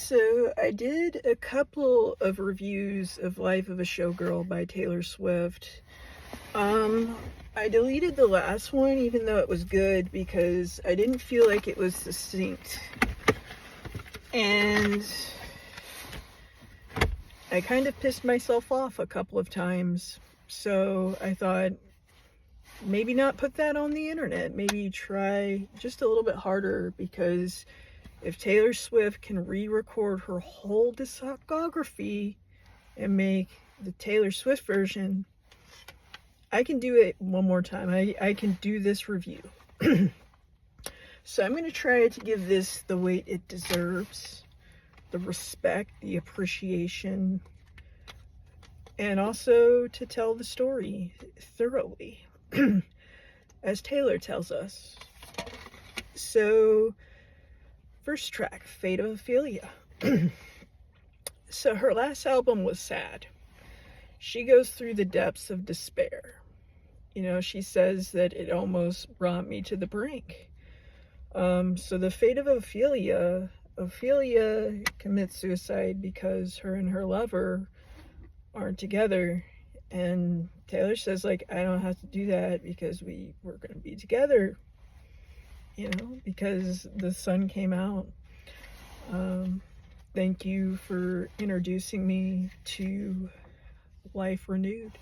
So I did a couple of reviews of Life of a Showgirl by Taylor Swift. Um, I deleted the last one even though it was good because I didn't feel like it was succinct. And I kind of pissed myself off a couple of times. So I thought maybe not put that on the internet. Maybe try just a little bit harder, because if Taylor Swift can re-record her whole discography and make the Taylor Swift version, I can do it one more time. I can do this review. So I'm going to try to give this the weight it deserves, the respect, the appreciation, and also to tell the story thoroughly, as Taylor tells us. So, first track, Fate of Ophelia. So her last album was sad. She goes through the depths of despair. You know, she says that it almost brought me to the brink. So the fate of Ophelia commits suicide because her and her lover aren't together. And Taylor says, like, I don't have to do that because we were going to be together, you know, because the sun came out. Thank you for introducing me to life renewed.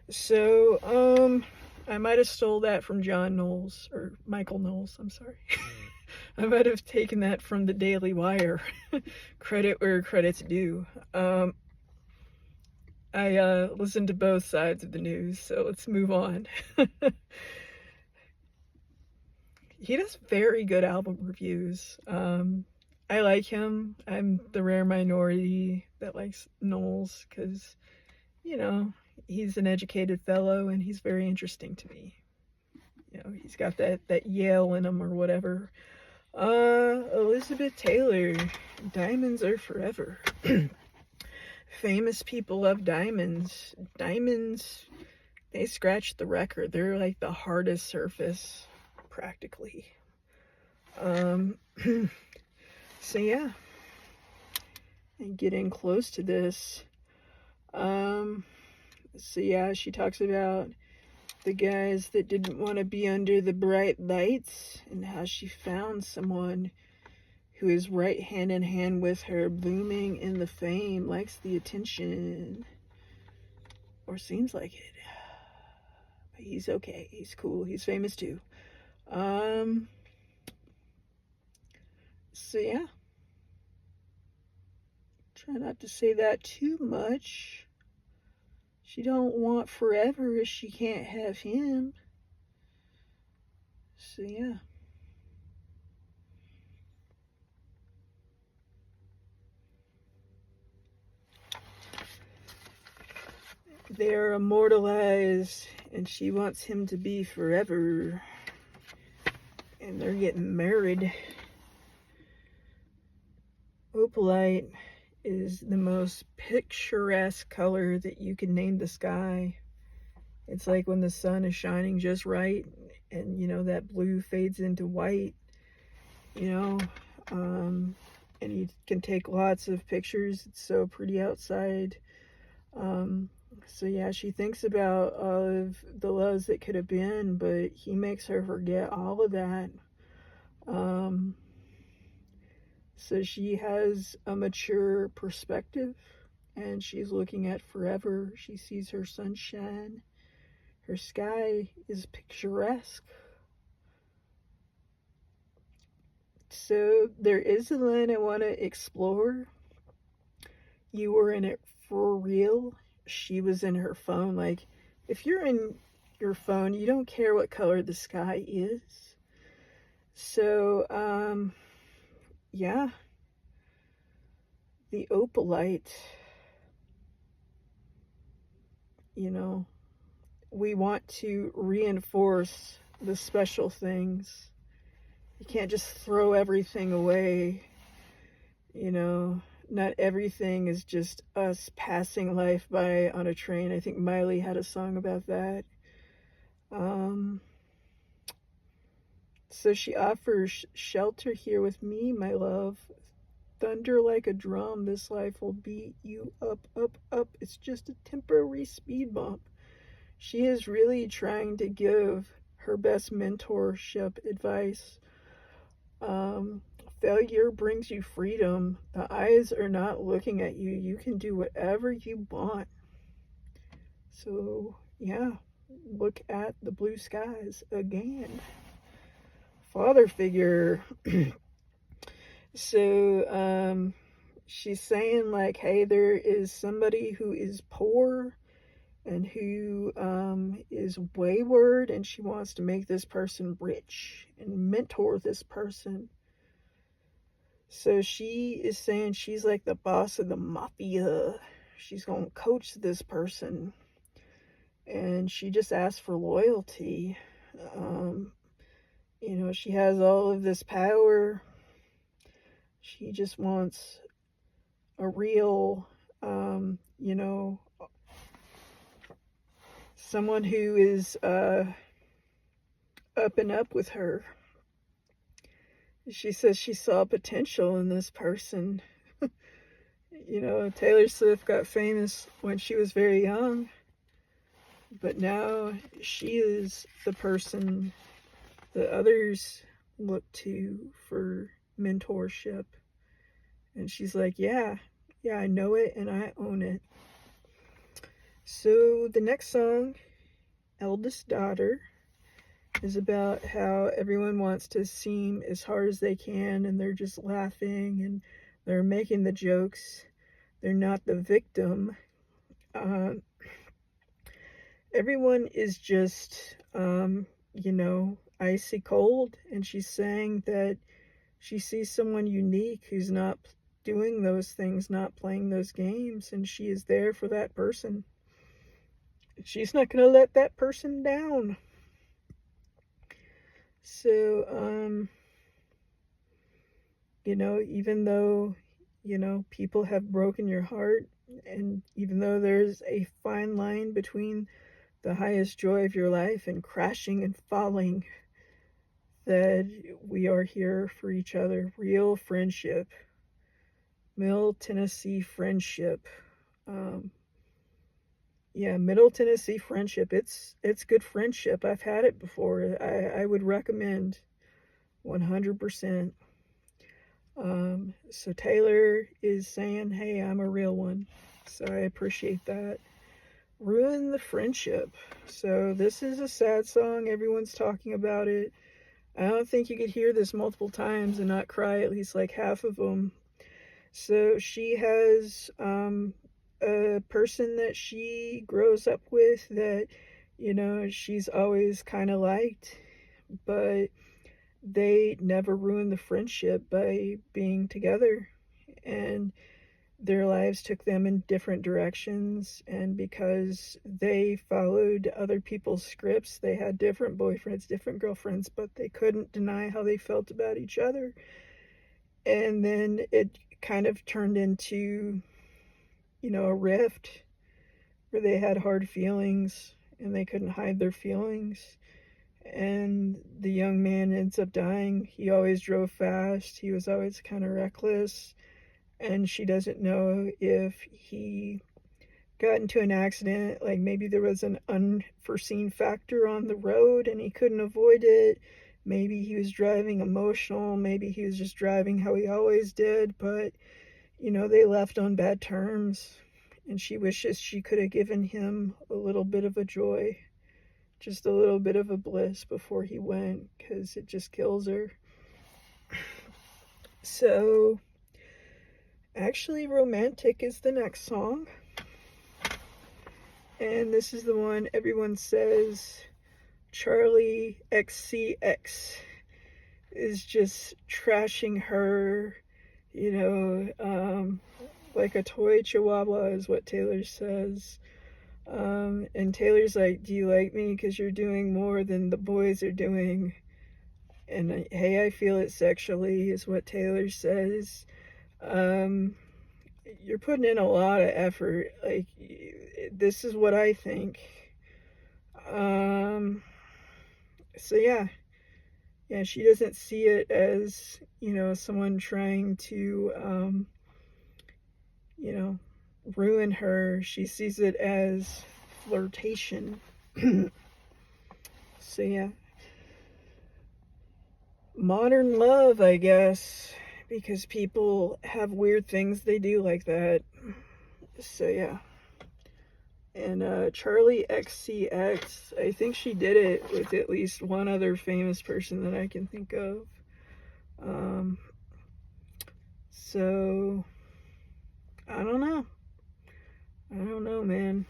So, I might have stole that from John Knowles, or Michael Knowles, I'm sorry. I might have taken that from the Daily Wire. Credit where credit's due. I listened to both sides of the news, so let's move on. He does very good album reviews. I like him. I'm the rare minority that likes Knowles because, you know, he's an educated fellow and he's very interesting to me. You know, he's got that Yale in him or whatever. Elizabeth Taylor, Diamonds Are Forever. Famous people love diamonds. Diamonds, they scratch the record. They're like the hardest surface, practically. So yeah, and getting close to this. So yeah, she talks about the guys that didn't want to be under the bright lights and how she found someone who is right hand in hand with her, blooming in the fame, likes the attention, or seems like it. But he's okay. He's cool. He's famous too. So yeah. Try not to say that too much. She don't want forever if she can't have him. So yeah. They're immortalized and she wants him to be forever. And they're getting married. Opalite is the most picturesque color that you can name the sky. It's like when the sun is shining just right and, you know, that blue fades into white, you know, and you can take lots of pictures. It's so pretty outside. So yeah, she thinks about all of the loves that could have been, but he makes her forget all of that. So she has a mature perspective and she's looking at forever. She sees her sunshine. Her sky is picturesque. So there is a line I want to explore. You were in it for real. She was in her phone. Like, if you're in your phone, you don't care what color the sky is. So, yeah. The opalite, you know, we want to reinforce the special things. You can't just throw everything away, you know. Not everything is just us passing life by on a train. I think Miley had a song about that. So she offers shelter here with me, my love, thunder like a drum. This life will beat you up, up, up. It's just a temporary speed bump. She is really trying to give her best mentorship advice. Um, Failure brings you freedom. The eyes are not looking at you. You can do whatever you want. So, yeah, look at the blue skies again. Father figure. So, she's saying, like, hey, there is somebody who is poor and who is wayward, and she wants to make this person rich and mentor this person. So she is saying she's like the boss of the mafia. She's going to coach this person, and she just asked for loyalty. She has all of this power. She just wants a real, someone who is up and up with her. She says she saw potential in this person. Taylor Swift got famous when she was very young, but now she is the person that others look to for mentorship. And she's like, yeah, I know it and I own it. So the next song, Eldest Daughter, is about how everyone wants to seem as hard as they can, and they're just laughing and they're making the jokes. They're not the victim. Everyone is just, icy cold, and she's saying that she sees someone unique who's not doing those things, not playing those games, and she is there for that person. She's not going to let that person down. So, even though, people have broken your heart, and even though there's a fine line between the highest joy of your life and crashing and falling, that we are here for each other. Real friendship. Middle Tennessee friendship. Middle Tennessee friendship. It's good friendship. I've had it before. I would recommend 100%. So Taylor is saying, hey, I'm a real one. So I appreciate that. Ruin the friendship. So this is a sad song. Everyone's talking about it. I don't think you could hear this multiple times and not cry at least like half of them. So she has a person that she grows up with that, she's always kind of liked, but they never ruined the friendship by being together, and their lives took them in different directions, and because they followed other people's scripts, they had different boyfriends, different girlfriends, but they couldn't deny how they felt about each other. And then it kind of turned into, a rift where they had hard feelings and they couldn't hide their feelings. And the young man ends up dying. He always drove fast. He was always kind of reckless. And she doesn't know if he got into an accident, like maybe there was an unforeseen factor on the road and he couldn't avoid it. Maybe he was driving emotional. Maybe he was just driving how he always did. But, they left on bad terms. And she wishes she could have given him a little bit of a joy. Just a little bit of a bliss before he went, because it just kills her. So, actually, Romantic is the next song. And this is the one everyone says Charlie XCX is just trashing her, like a toy chihuahua is what Taylor says. And Taylor's like, do you like me because you're doing more than the boys are doing? And hey, I feel it sexually is what Taylor says. You're putting in a lot of effort. Like, this is what I think. So yeah, yeah, she doesn't see it as, someone trying to, you know, ruin her. She sees it as flirtation. So yeah, modern love, I guess, because people have weird things they do like that. So yeah. And Charlie XCX, I think she did it with at least one other famous person that I can think of. Um, so I don't know. I don't know, man.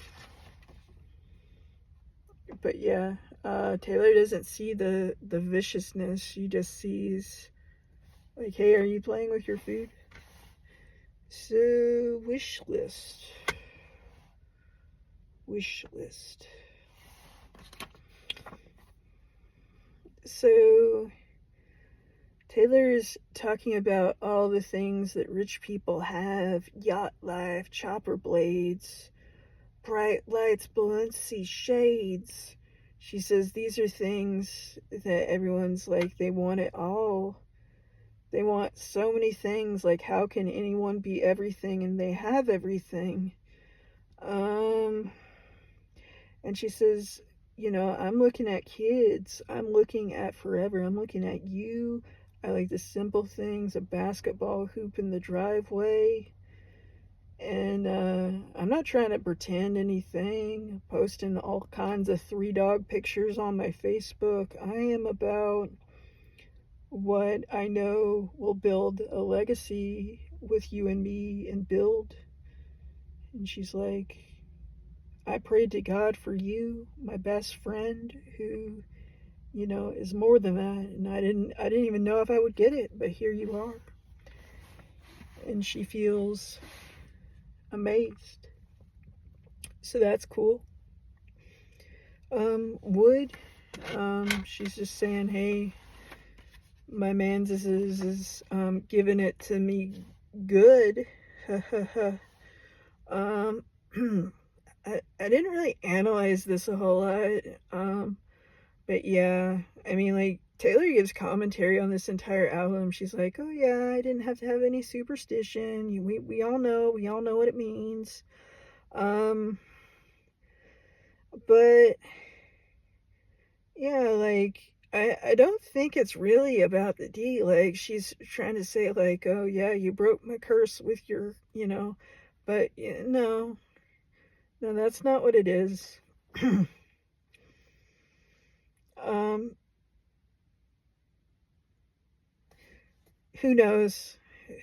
But yeah, Taylor doesn't see the viciousness. She just sees, like, hey, are you playing with your food? So, wish list. Wish list. So, Taylor's talking about all the things that rich people have: yacht life, chopper blades, bright lights, Balenci shades. She says these are things that everyone's like, they want it all. They want so many things. Like, how can anyone be everything? And they have everything. And she says, I'm looking at kids. I'm looking at forever. I'm looking at you. I like the simple things, a basketball hoop in the driveway. And I'm not trying to pretend anything, posting all kinds of 3-dog pictures on my Facebook. I am about what I know will build a legacy with you and me and build. And she's like, I prayed to God for you, my best friend, who, is more than that. And I didn't even know if I would get it, but here you are. And she feels amazed. So that's cool. Wood, she's just saying, hey, my man's is giving it to me good. I didn't really analyze this a whole lot. But yeah, I mean, like, Taylor gives commentary on this entire album. She's like, oh yeah, I didn't have to have any superstition. We all know what it means. But yeah, like, I don't think it's really about the D. Like, she's trying to say, like, oh yeah, you broke my curse with your, but no, that's not what it is. um, who knows?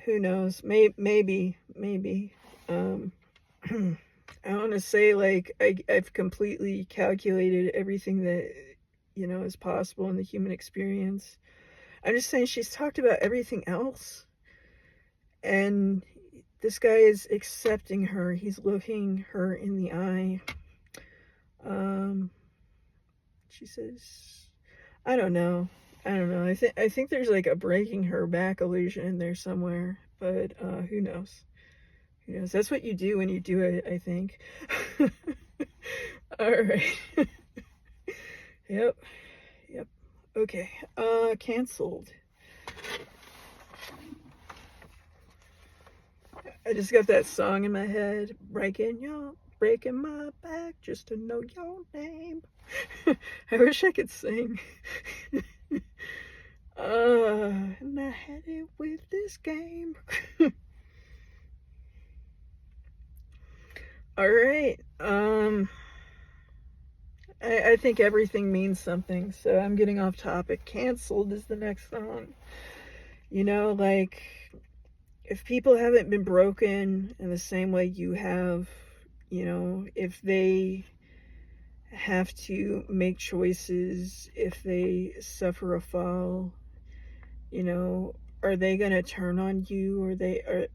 Who knows? Maybe. I want to say, like, I've completely calculated everything that, is possible in the human experience. I'm just saying she's talked about everything else. And this guy is accepting her. He's looking her in the eye. She says, I don't know. I think there's like a breaking her back illusion in there somewhere. But who knows? Who knows? That's what you do when you do it, I think. All right. Yep. Okay. Canceled. I just got that song in my head. Breaking my back just to know your name. I wish I could sing. And I had it with this game. All right. I think everything means something, so I'm getting off topic. Canceled is the next song. Like, if people haven't been broken in the same way you have, if they have to make choices, if they suffer a fall, are they going to turn on you? Or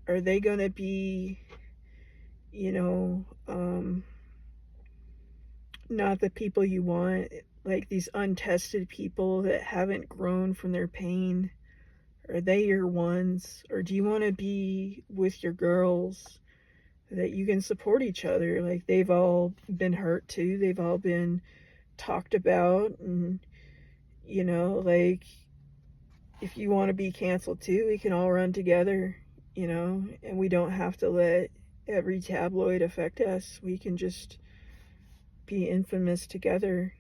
are they going to be, not the people you want, like these untested people that haven't grown from their pain? Are they your ones? Or do you want to be with your girls that you can support each other? Like, they've all been hurt too. They've all been talked about. And, like, if you want to be canceled too, we can all run together, you know, and we don't have to let every tabloid affect us. We can just be infamous together.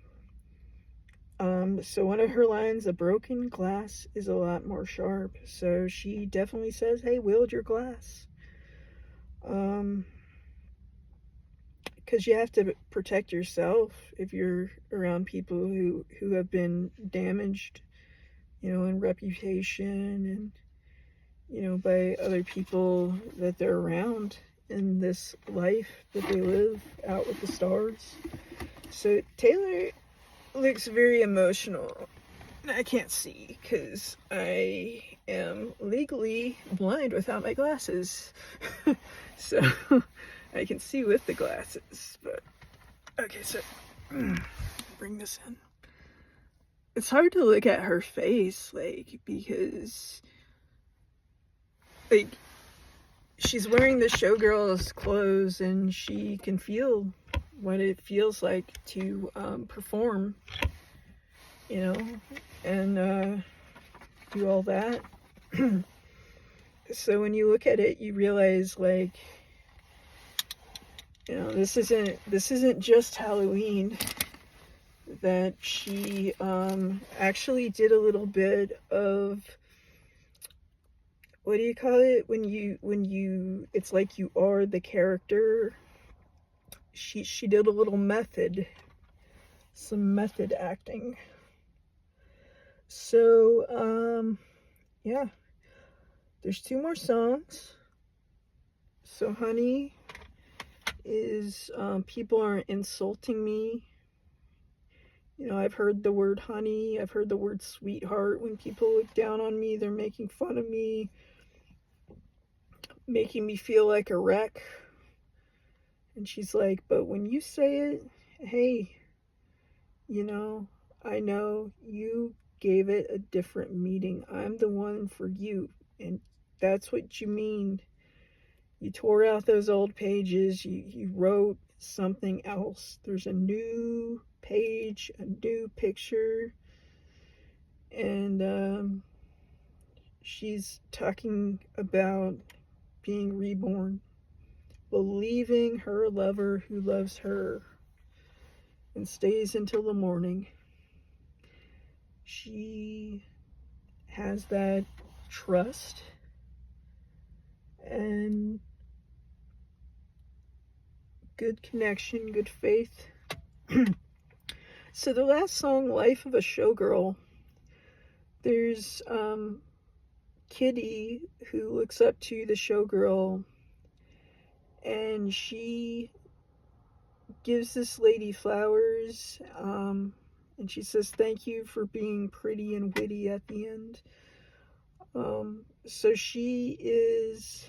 So one of her lines, a broken glass is a lot more sharp. So she definitely says, hey, wield your glass. Because you have to protect yourself if you're around people who have been damaged, you know, in reputation and, you know, by other people that they're around in this life that they live out with the stars. So Taylor looks very emotional. I can't see because I am legally blind without my glasses. So I can see with the glasses. But okay, so bring this in. It's hard to look at her face, like, because like she's wearing the showgirl's clothes and she can feel what it feels like to perform, you know, and do all that. So when you look at it, you realize, like, you know, this isn't just Halloween. That she actually did a little bit of, what do you call it, when you it's like you are the character. She did a little some method acting. So yeah, there's 2 more songs. So Honey is people are insulting me. You know, I've heard the word honey, I've heard the word sweetheart. When people look down on me, they're making fun of me, making me feel like a wreck. And she's like, but when you say it, hey, you know, I know you gave it a different meaning. I'm the one for you. And that's what you mean. You tore out those old pages, you wrote something else. There's a new page, a new picture. And she's talking about being reborn, believing her lover who loves her and stays until the morning. She has that trust and good connection, good faith. So the last song, Life of a Showgirl, there's Kitty who looks up to the showgirl, and she gives this lady flowers, and she says thank you for being pretty and witty at the end. So she is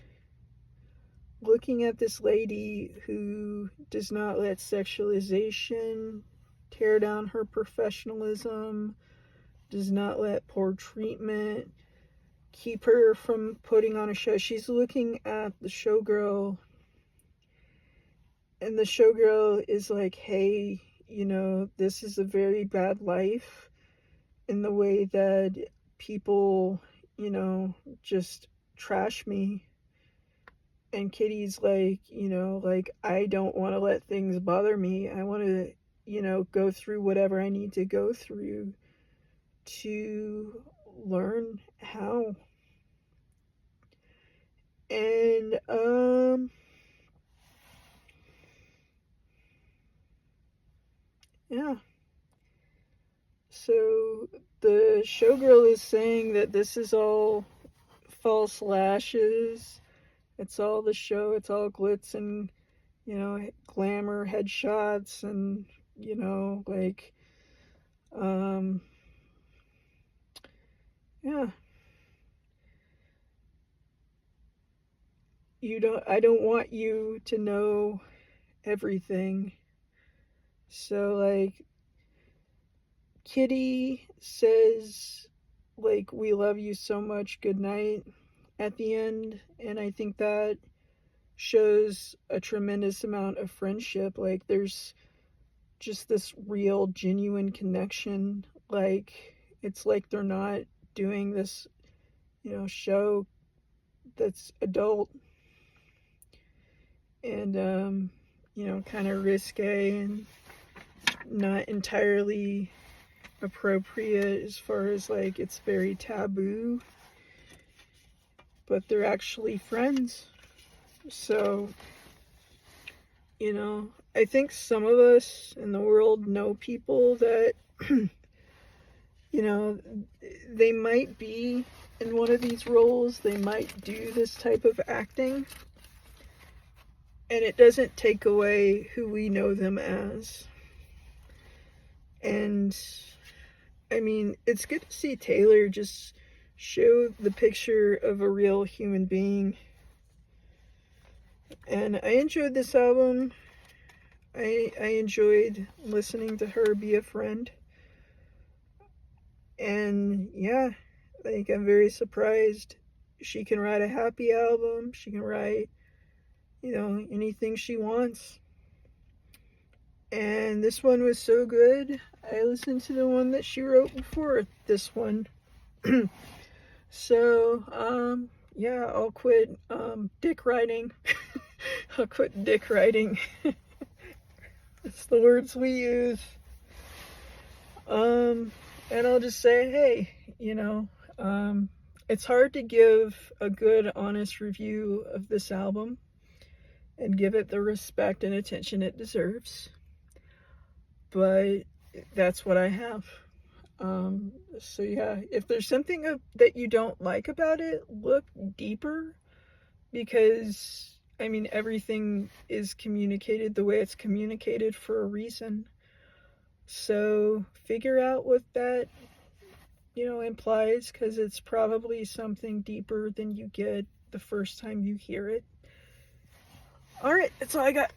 looking at this lady who does not let sexualization tear down her professionalism, does not let poor treatment keep her from putting on a show. She's looking at the showgirl, and the showgirl is like, hey, you know, this is a very bad life in the way that people, you know, just trash me. And Kitty's like, you know, like, I don't want to let things bother me. I want to, you know, go through whatever I need to go through to learn how. And yeah. So the showgirl is saying that this is all false lashes. It's all the show. It's all glitz and, you know, glamour headshots and, you know, like, yeah. I don't want you to know everything. So, like, Kitty says, like, we love you so much, good night, at the end. And I think that shows a tremendous amount of friendship. Like, there's just this real, genuine connection. Like, it's like they're not doing this, show that's adult and, kind of risque and not entirely appropriate as far as like it's very taboo, but they're actually friends. So, I think some of us in the world know people that, they might be in one of these roles, they might do this type of acting, and it doesn't take away who we know them as. And I mean, it's good to see Taylor just show the picture of a real human being. And I enjoyed this album. I enjoyed listening to her be a friend. And yeah, like, I'm very surprised she can write a happy album. She can write, anything she wants. And this one was so good. I listened to the one that she wrote before this one. So, yeah, I'll quit dick riding. I'll quit dick riding. It's the words we use. And I'll just say, hey, it's hard to give a good, honest review of this album and give it the respect and attention it deserves. But that's what I have. So yeah, if there's something that you don't like about it, look deeper, because I mean, everything is communicated the way it's communicated for a reason. So figure out what that, implies, because it's probably something deeper than you get the first time you hear it. All right, that's all I got.